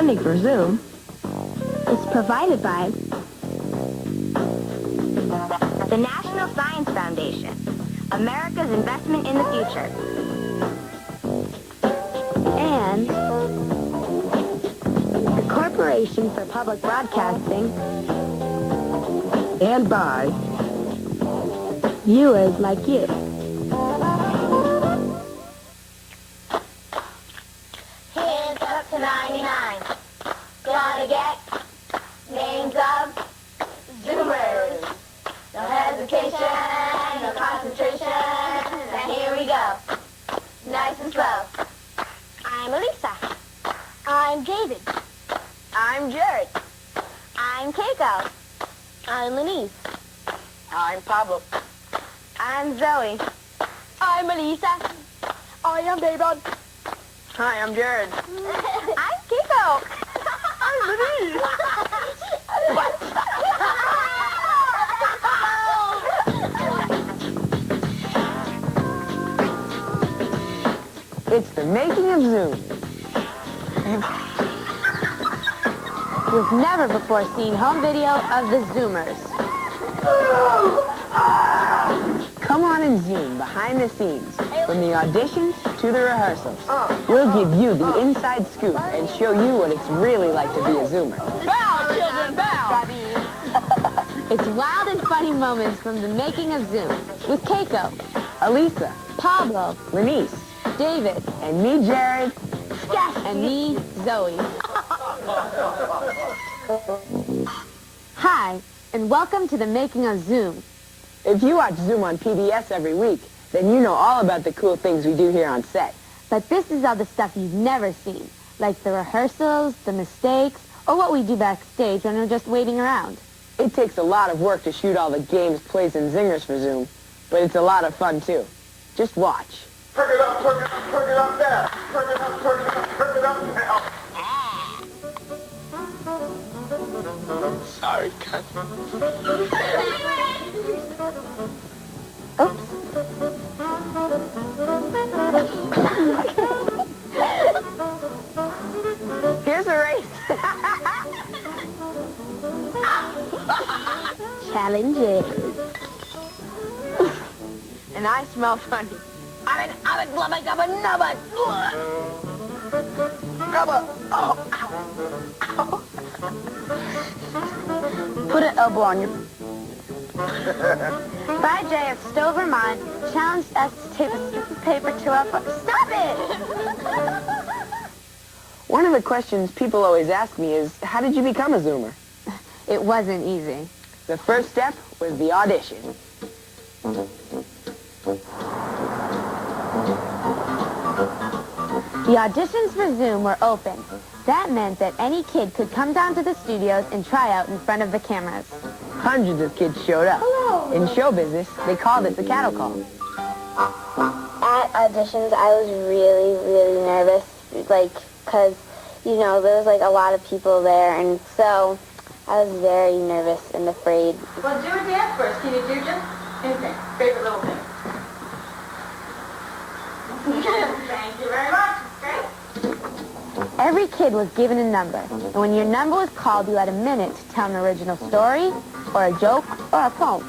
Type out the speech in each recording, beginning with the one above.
Funding for Zoom is provided by the National Science Foundation, America's investment in the future, and the Corporation for Public Broadcasting, and by viewers like you. Hands up to 99. Gonna get names of Zoomers. No hesitation, no concentration. Now here we go. Nice and slow. I'm Alisa. I'm David. I'm Jared. I'm Keiko. I'm Lynese. I'm Pablo. I'm Zoe. I'm Alisa. I am David. Hi, I'm Jared. I'm Keiko. I'm Lynese. It's the making of Zoom. You've never before seen home video of the Zoomers. Come on and Zoom behind the scenes, from the auditions to the rehearsals. We'll give you the inside scoop and show you what it's really like to be a Zoomer. Bow, children, bow. It's wild and funny moments from the making of Zoom with Keiko, Alisa, Pablo, Lynese, David, and me, Jared. and me, Zoe. Hi, and welcome to the making of Zoom. If you watch Zoom on PBS every week, then you know all about the cool things we do here on set. But this is all the stuff you've never seen, like the rehearsals, the mistakes, or what we do backstage when we're just waiting around. It takes a lot of work to shoot all the games, plays, and zingers for Zoom, but it's a lot of fun, too. Just watch. Turn it up, turn it up, turn it up now. Turn it up, turn it up, turn it up now. Sorry, cut. Here's a race. Challenges. And I smell funny. I'm blubber, gubba, nubba. Gubba. Oh, ow. Ow. Put an elbow on your... By Jay of Stowe, Vermont, challenged us to tape a strip of paper to our... Stop it! One of the questions people always ask me is, how did you become a Zoomer? It wasn't easy. The first step was the audition. The auditions for Zoom were open. That meant that any kid could come down to the studios and try out in front of the cameras. Hundreds of kids showed up. Hello. In show business, they called it the cattle call. At auditions, I was really, really nervous, because, there was, a lot of people there, and so I was very nervous and afraid. Well, do a dance first. Can you do just anything? Favorite little thing. Thank you very much. Great. Every kid was given a number, and when your number was called, you had a minute to tell an original story, or a joke, or a poem.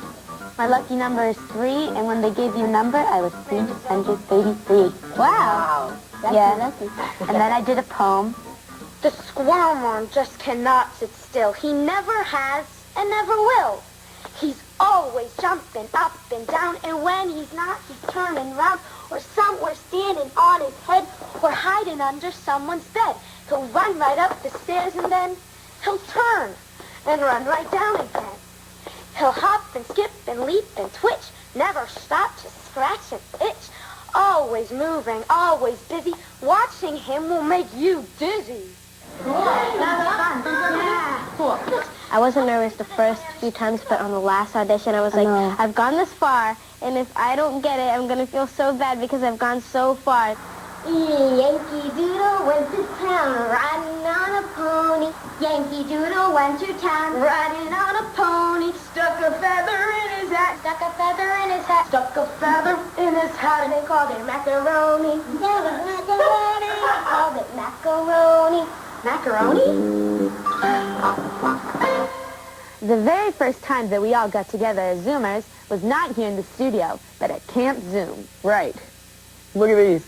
My lucky number is 3, and when they gave you a number, I was 383. Wow. That's lucky. And then I did a poem. The squirrel just cannot sit still. He never has and never will. He's always jumping up and down, and when he's not, he's turning round, or somewhere standing on his head, or hiding under someone's bed. He'll run right up the stairs, and then he'll turn and run right down again. He'll hop and skip and leap and twitch, never stop to scratch and itch. Always moving, always busy. Watching him will make you dizzy. Cool. That's fun. Yeah. Cool. I wasn't nervous the first few times, but on the last audition, I was like, I've gone this far, and if I don't get it, I'm going to feel so bad because I've gone so far. Yankee Doodle went to town, riding on a pony. Yankee Doodle went to town, riding on a pony. Stuck a feather in his hat. Stuck a feather in his hat. Stuck a feather in his hat. And they called it macaroni. They called it macaroni. Macaroni? The very first time that we all got together as Zoomers was not here in the studio, but at Camp Zoom. Right. Look at these.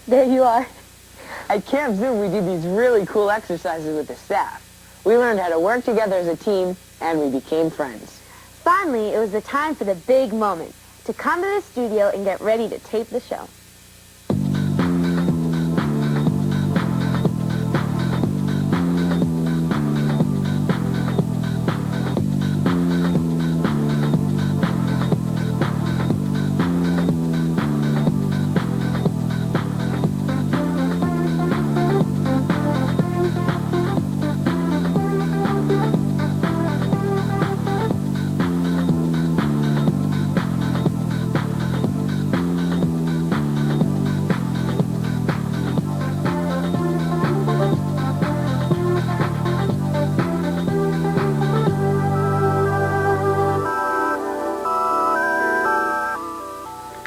There you are. At Camp Zoom, we did these really cool exercises with the staff. We learned how to work together as a team, and we became friends. Finally, it was the time for the big moment, to come to the studio and get ready to tape the show.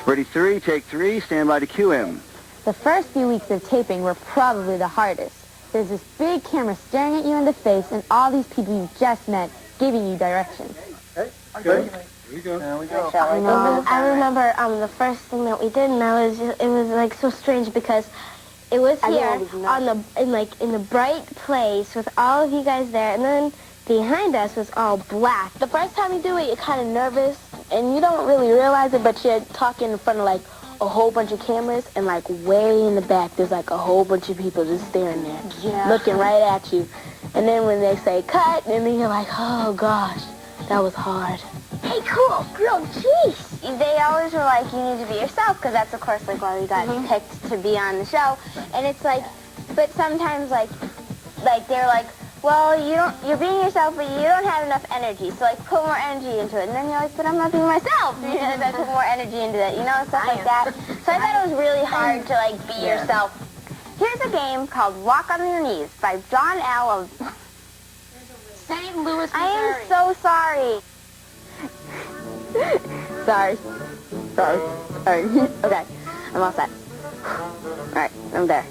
Ready 3, take 3, stand by to cue him. The first few weeks of taping were probably the hardest. There's this big camera staring at you in the face and all these people you just met giving you directions. Good. Here we go. There we go. I remember the first thing that we did, and it was like so strange because it was here in the bright place with all of you guys there, and then behind us was all black. The first time you do it, you're kind of nervous, and you don't really realize it, but you're talking in front of like a whole bunch of cameras, and like way in the back, there's like a whole bunch of people just staring there, looking right at you. And then when they say cut, and then you're like, oh gosh, that was hard. Hey, cool, grilled cheese. They always were like, you need to be yourself, because that's of course like why we got picked to be on the show. And it's like, but sometimes like they're like, well, you're being yourself, but you don't have enough energy, so like put more energy into it. And then you're like, but I'm not being myself. You know, I put more energy into it, you know, stuff like that. So I thought it was really hard to like be yourself. Here's a game called Walk on Your Knees by John L. of St. Louis, Missouri. I am so sorry. Sorry. Okay, I'm all set. All right, I'm there.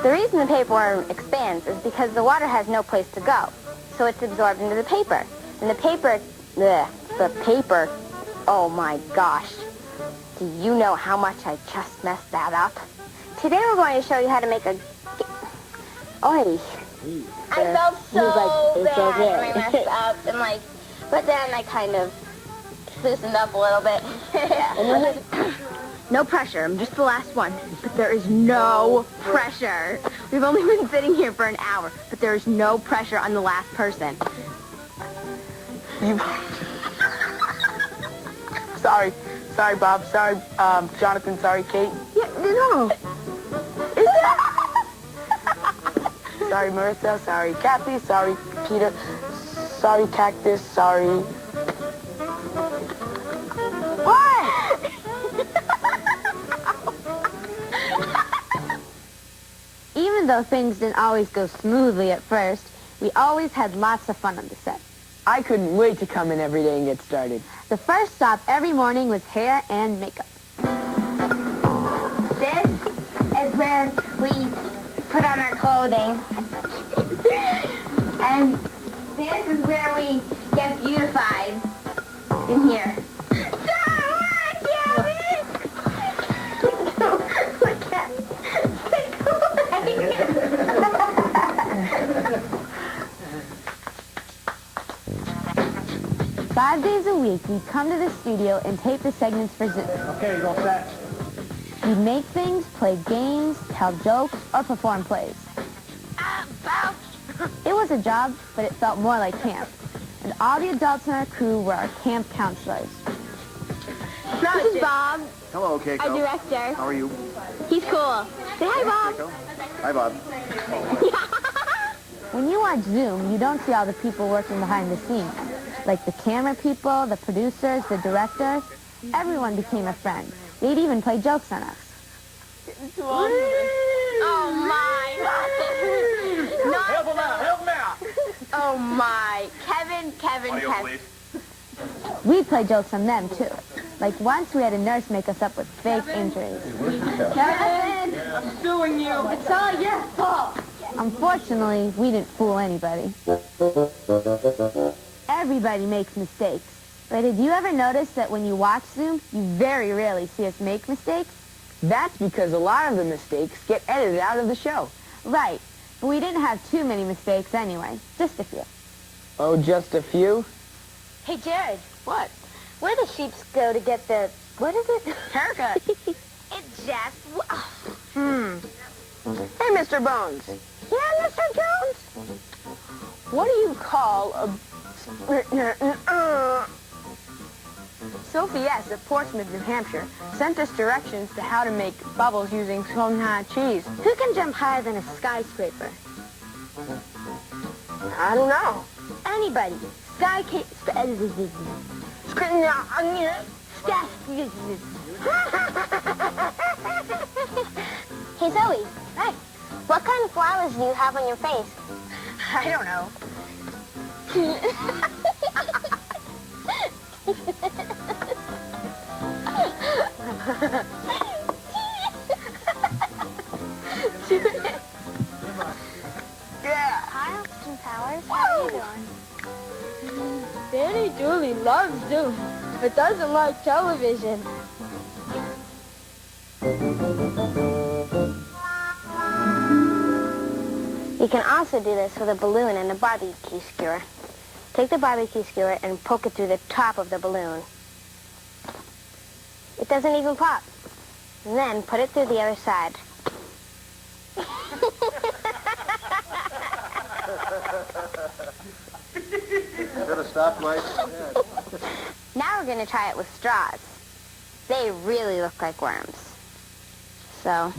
The reason the paperworm expands is because the water has no place to go, so it's absorbed into the paper. And the paper, oh my gosh. Do you know how much I just messed that up? Today we're going to show you how to make a... Oi. I felt so bad when I messed up, and but then I kind of loosened up a little bit. No pressure. I'm just the last one. But there is no pressure. We've only been sitting here for an hour, but there is no pressure on the last person. Sorry, Bob. Sorry, Jonathan. Sorry, Kate. Yeah, no. Is that? Sorry, Marissa. Sorry, Kathy. Sorry, Peter. Sorry, Cactus. Sorry. What? Even though things didn't always go smoothly at first, we always had lots of fun on the set. I couldn't wait to come in every day and get started. The first stop every morning was hair and makeup. This is where we put on our clothing. And this is where we get beautified. In here. Five days a week, we'd come to the studio and tape the segments for Zoom. Okay, you're all set. We'd make things, play games, tell jokes, or perform plays. It was a job, but it felt more like camp. And all the adults in our crew were our camp counselors. This is Bob, Hello, Keiko. our director. How are you? He's cool. Say hi, Bob. Keiko. Hi, Bob. When you watch Zoom, you don't see all the people working behind the scenes. Like the camera people, the producers, the director. Everyone became a friend. They'd even play jokes on us. Oh, my. Help him out. Oh, my. Kevin. We'd play jokes on them, too. Like once we had a nurse make us up with fake injuries. Kevin, I'm suing you. It's all your fault. Unfortunately, we didn't fool anybody. Everybody makes mistakes. But did you ever notice that when you watch Zoom, you very rarely see us make mistakes? That's because a lot of the mistakes get edited out of the show. Right. But we didn't have too many mistakes anyway. Just a few. Oh, just a few? Hey, Jared, What? where the sheeps go to get the, what is it? Haircut. It's just, Hey, Mr. Bones. Yeah, Mr. Jones? What do you call a... Sophie S. of Portsmouth, New Hampshire, sent us directions to how to make bubbles using Sonha cheese. Who can jump higher than a skyscraper? I don't know. Anybody. Hey, Zoe. Hey. What kind of flowers do you have on your face? I don't know. Yeah. Hi, Austin Powers. How are you doing? Danny Dooley loves Zoom, but doesn't like television. You can also do this with a balloon and a barbecue skewer. Take the barbecue skewer and poke it through the top of the balloon. It doesn't even pop. And then put it through the other side. Is that a stoplight? Now we're going to try it with straws. They really look like worms. So,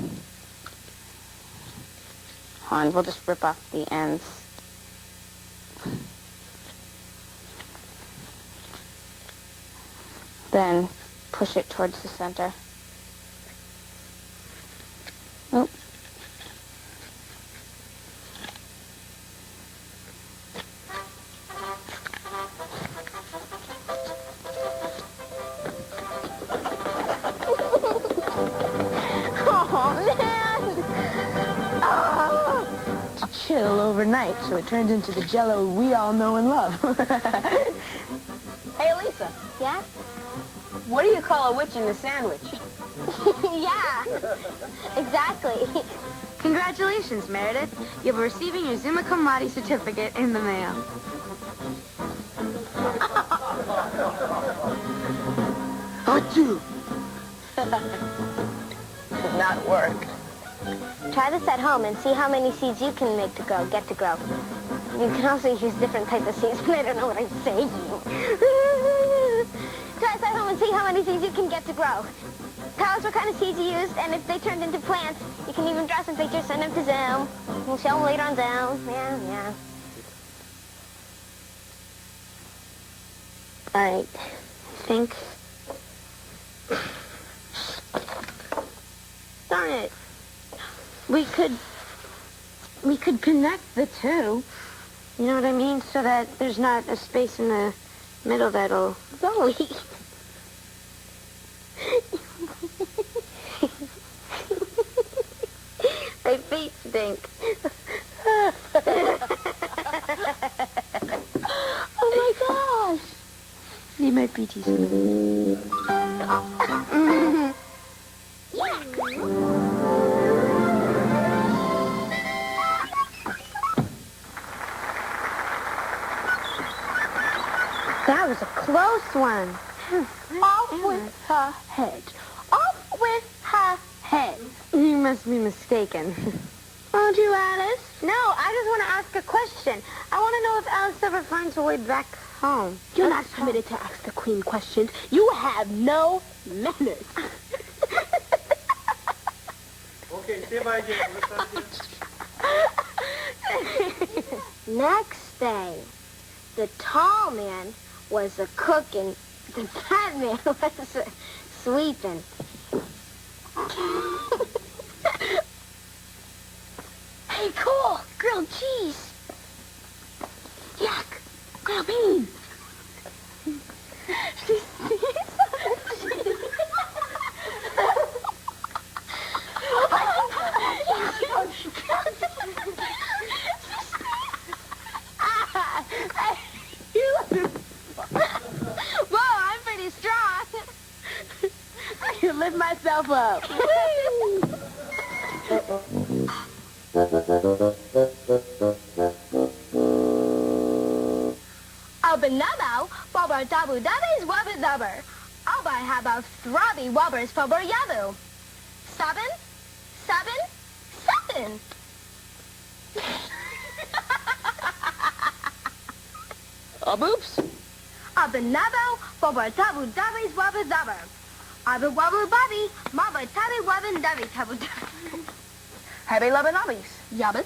hold on, we'll just rip off the ends. Then push it towards the center. Oh. Chill overnight, so it turns into the Jell-O we all know and love. Hey, Lisa, Yeah? what do you call a witch in a sandwich? Yeah, exactly. Congratulations, Meredith. You'll be receiving your Summa Cum Laude certificate in the mail. Achoo! Did not work. Try this at home and see how many seeds you can make to grow, get to grow. You can also use different types of seeds, but I don't know what I'm saying. Try this at home and see how many seeds you can get to grow. Tell us what kind of seeds you used, and if they turned into plants, you can even draw some pictures, send them to Zoom. We'll show them later on Zoom. Yeah. All right, I think. Darn it. We could connect the two. You know what I mean? So that there's not a space in the middle that'll... Zoe! My feet stink. Oh my gosh! Need my PT suit. That was a close one. Off with her head. Off with her head. You must be mistaken. Won't you, Alice? No, I just want to ask a question. I want to know if Alice ever finds her way back home. You're not permitted to ask the queen questions. You have no manners. Okay, see if I get Next day, the tall man was a cook and the fat man was a sweeping. Hey, cool. Grilled cheese. Yuck. Grilled beans. Toropov. Abanabo, Bobber Dabu Dabbies Wubber Dubber. Alba have a throbby wubbers for Yabu. 7, 7, 7. Boops. Abanabo, Bobber Dabu Dabbies Wubber Dubber. Abba Wubber Bubby, Mama Tabby Wubbin Dubby Tabu Dubby. Happy loving hobbies. Yubbin.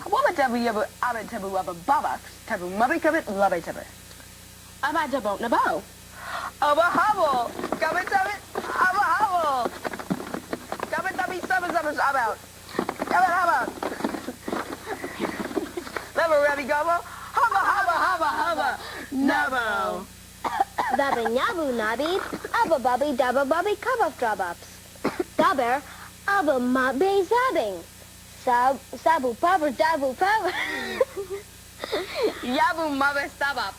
Wubba tabu yubba abba tabu wubba babaks tabu mubby cubbit lubby tubber. Abba Dabot Nabo. Abba hobble. Gubbit tubbit. Abba hobble. Gubbit tubby subbers ubbers about. Gubbit hubba. Never ready gobble. Hubba hubba hubba hubba. Nubbo. Dabba Nabu Nabby, Abba Bubby Dabba Bubby Cup of Drub-Ups. Dabber, Abba Mubby Zabbing. Sabu Pubber Dabu Pubber. Yabu mubba stub up.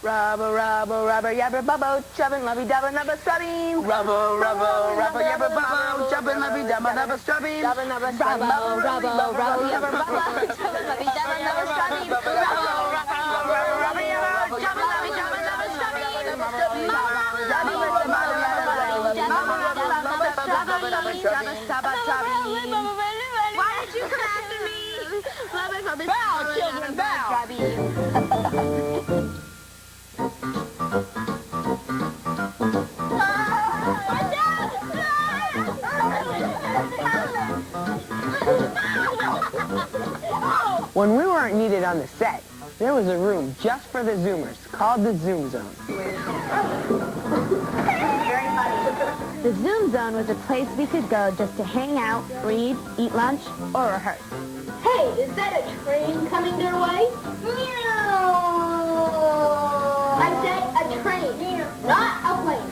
Rubber, rubber, rubber, yabber, bubbo, chubbin, lovey, dubber, nubber, stubbing. Rubber, rubber, rubber, yabber, bubbo, chubbin, lovey, dubber, nubber, stubbing. Rubber, nubber, stubbing. Rubber, rubber, rubber, yabber, bubbo, chubbin, lovey, dubber, nubber, stubbing. Rubber, rubber, rubber, yabber, chubbin, lovey, dubber, nubber, stubbing. Why did you come after me? Bow, children, bow. When we weren't needed on the set, there was a room just for the Zoomers called the Zoom Zone. The Zoom Zone was a place we could go just to hang out, read, eat lunch, or rehearse. Hey, is that a train coming their way? I said a train, not a plane.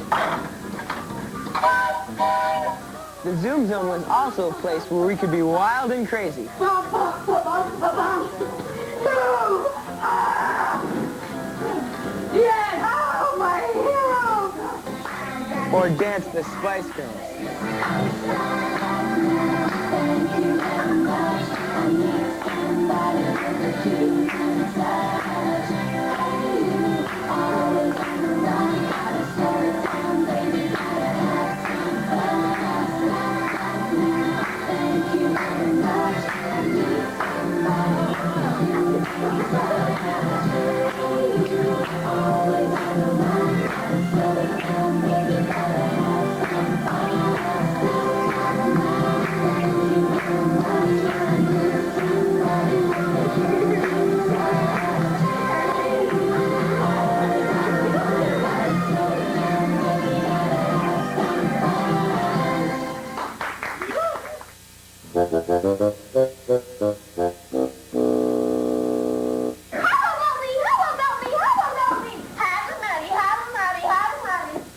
The Zoom Zone was also a place where we could be wild and crazy. Yes! Oh, my hero! Or dance the Spice Girls.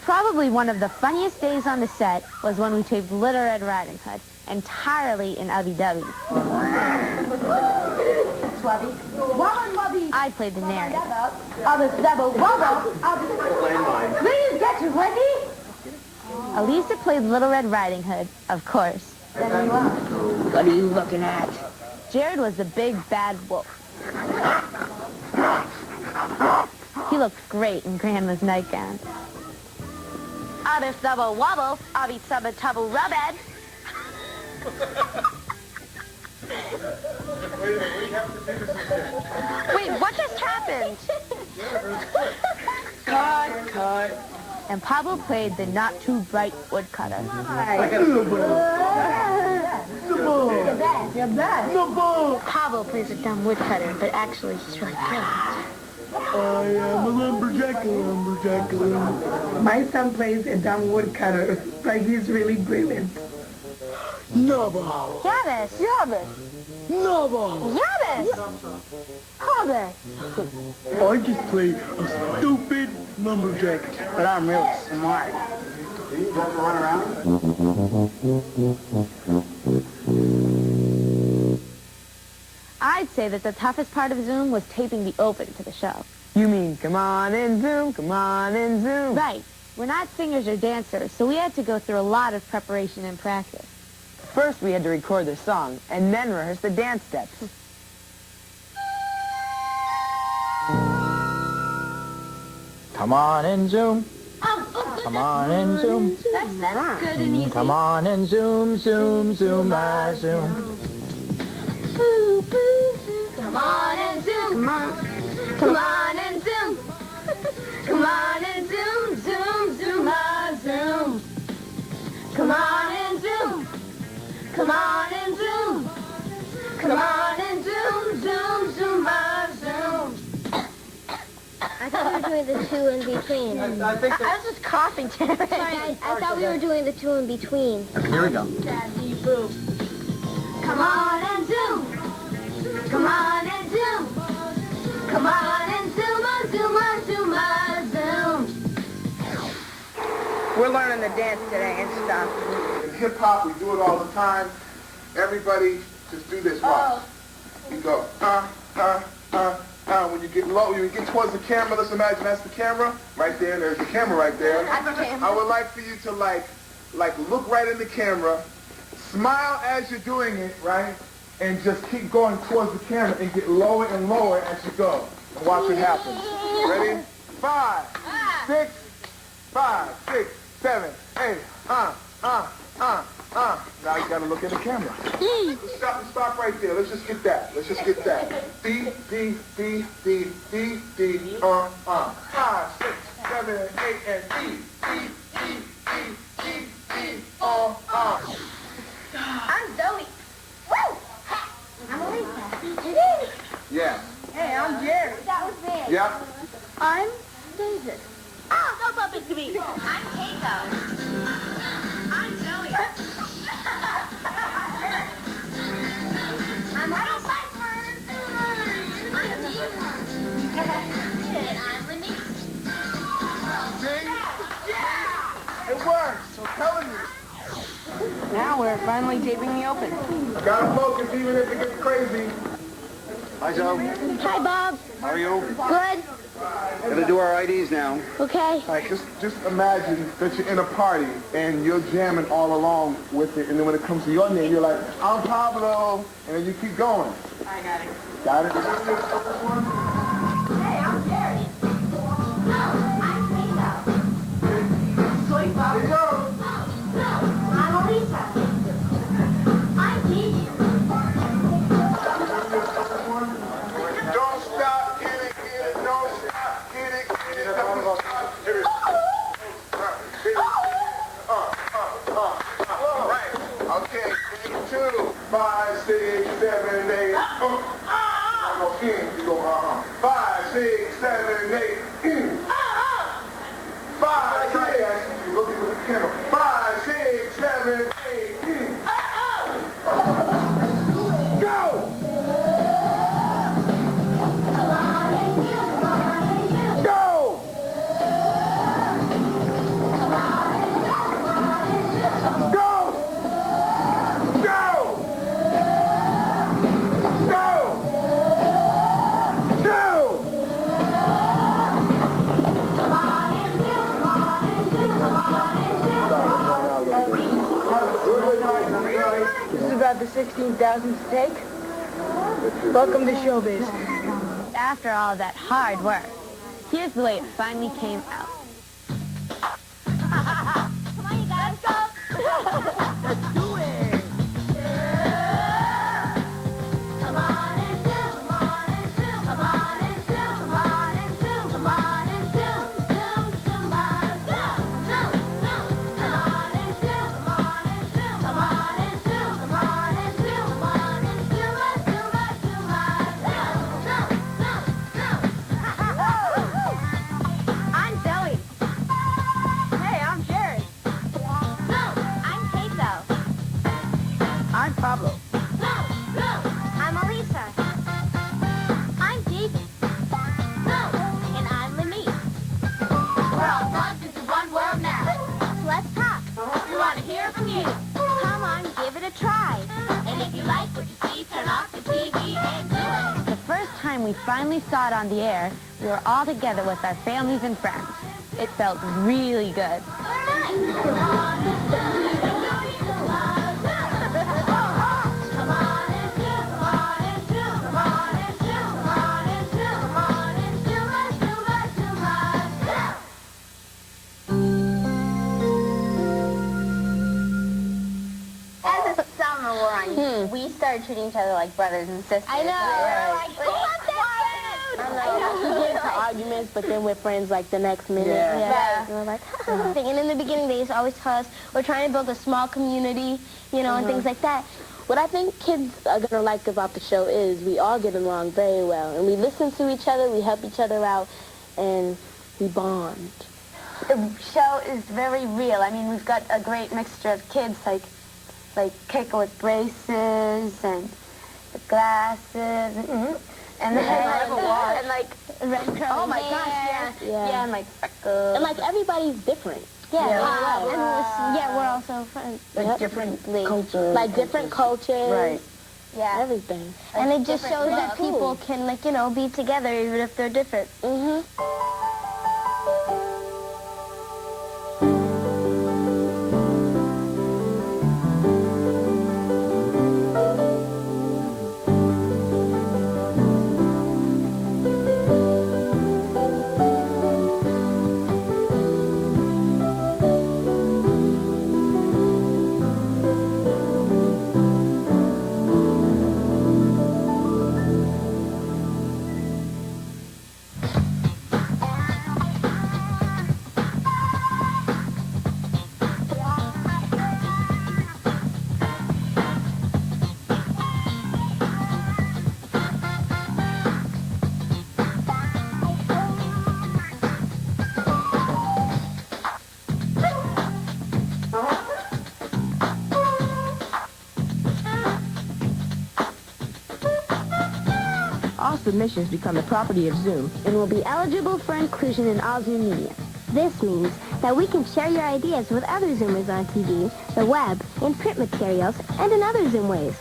Probably one of the funniest days on the set was when we taped Little Red Riding Hood, entirely in Ubby Dubby. I played the narrator. Please get you ready. Alisa played Little Red Riding Hood, of course. What are you looking at? Jared was the big bad wolf. He looked great in Grandma's nightgown. Abba Double Wobble, Abby Subba Tubble Rubhead. Wait, what just happened? Cut. And Pablo played the not-too-bright woodcutter. Pablo plays a dumb woodcutter, but actually he's really brilliant. I am a lumberjack. My son plays a dumb woodcutter, but he's really brilliant. Nubbo. Yavis! Nubbo. Yavis! Pablo! I just play a stupid lumberjack, but I'm really smart. You want to run around? I'd say that the toughest part of Zoom was taping the open to the show. You mean, come on in, Zoom, come on in, Zoom. Right. We're not singers or dancers, so we had to go through a lot of preparation and practice. First, we had to record the song, and then rehearse the dance steps. Come on and zoom. Come on and zoom. That's good and easy. Come on and zoom, zoom, zoom, zoom. Come on and zoom. Come on and zoom. Come on and zoom, zoom, zoom, zoom. Come on and zoom. Come on and zoom. Come on and zoom, zoom, zoom, zoom. I thought we were doing the two in between. I think I was just coughing, Terry. Sorry, I thought we were doing the two in between. Here we go. Daddy Boo. Come on and zoom. Come on and zoom. Come on and zoom, zoom, zoom, zoom. We're learning the dance today and stuff. In hip-hop, we do it all the time. Everybody just do this. Watch. You go, when you get low, when you get towards the camera, let's imagine that's the camera. Right there, there's the camera right there. I would like for you to like look right in the camera, smile as you're doing it, right? And just keep going towards the camera and get lower and lower as you go. And watch what happens. Ready? 5, 6, 5, 6, 7, 8, Now you gotta look at the camera. Let's stop right there. Let's just get that. Let's just get that. D, D, D, D, D, D, 5, 6, 7, 8, and D, D, D, D, D, D, I'm Zoe. Woo! I'm Alisa. Yeah. Hey, I'm Jerry. That was me. Yeah. I'm David. Oh, don't bump into me. I'm Keiko. I'm Zoe. I'm Piper. I'm Dean. And I'm Lynese. See? Yeah! It works. I'm telling you. Now we're finally taping the open. Gotta focus even if it gets crazy. Hi, Zoe. Hi, Bob. How are you? Good. Gonna do our IDs now. Okay. All right, just imagine that you're in a party and you're jamming all along with it, and then when it comes to your name, you're like, I'm Pablo, and then you keep going. I got it. Got it? Hey, I'm Jerry. I'm Keiko. Sweet Bob. Here you go. I'm Alisa. I'm Dean. Don't stop, get it, don't stop, get it, don't stop, get it. Right. Okay, 2, 5, 6, 7, 8. I go in, you go 5, 6, 7, 8. 5, 6, you look at the camera. 5, 6, 7, 8. Go! This is about the 16,000th take. Welcome to showbiz. After all that hard work, here's the way it finally came out. Come on, you guys, go. Let's do it. Come on and zoom, come on and zoom, come on and zoom, come on and zoom, come on and zoom, zoom, zoom, zoom, zoom, zoom. Come on and zoom, come on and zoom, come on and zoom, come on and zoom, come on and zoom, zoom, zoom, I'm Zoe. Hey, I'm Jerry. I'm Keiko. I'm Pablo. I'm Alisa. I'm David. And I'm Lynese. We're all plugged into one world now. So let's talk. We want to hear from you. Come on, give it a try. And if you like what you see, turn off the TV and do it. The first time we finally saw it on the air, we were all together with our families and friends. It felt really good. As the summer wore on, we started treating each other like brothers and sisters. I know. We're like, who wants that food? I know. We get into arguments, but then we're friends like the next minute. Yeah. And we're like, and in the beginning, they used to always tell us we're trying to build a small community, you know, and things like that. What I think kids are going to like about the show is we all get along very well. And we listen to each other, we help each other out, and we bond. The show is very real. I mean, we've got a great mixture of kids, like Keiko with braces and the glasses, and like red curly Oh my hair. gosh, Yeah, and like freckles. And like everybody's different. Yeah, we're also friends. Like different cultures. Like different cultures. Right. Yeah. Everything. And it just shows that people can, like, you know, be together even if they're different. All submissions become the property of Zoom And will be eligible for inclusion in all Zoom media. This means that we can share your ideas with other Zoomers on TV, the web, in print materials, and in other Zoom ways.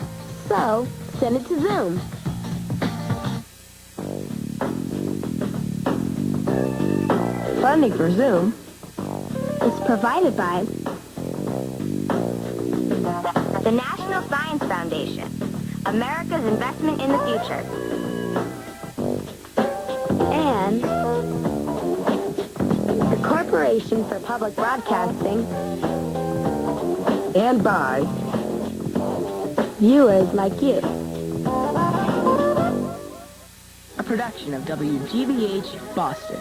So, send it to Zoom. Funding for Zoom It's provided by the National Science Foundation, America's investment in the future, and the Corporation for Public Broadcasting, and by viewers like you. a production of WGBH Boston.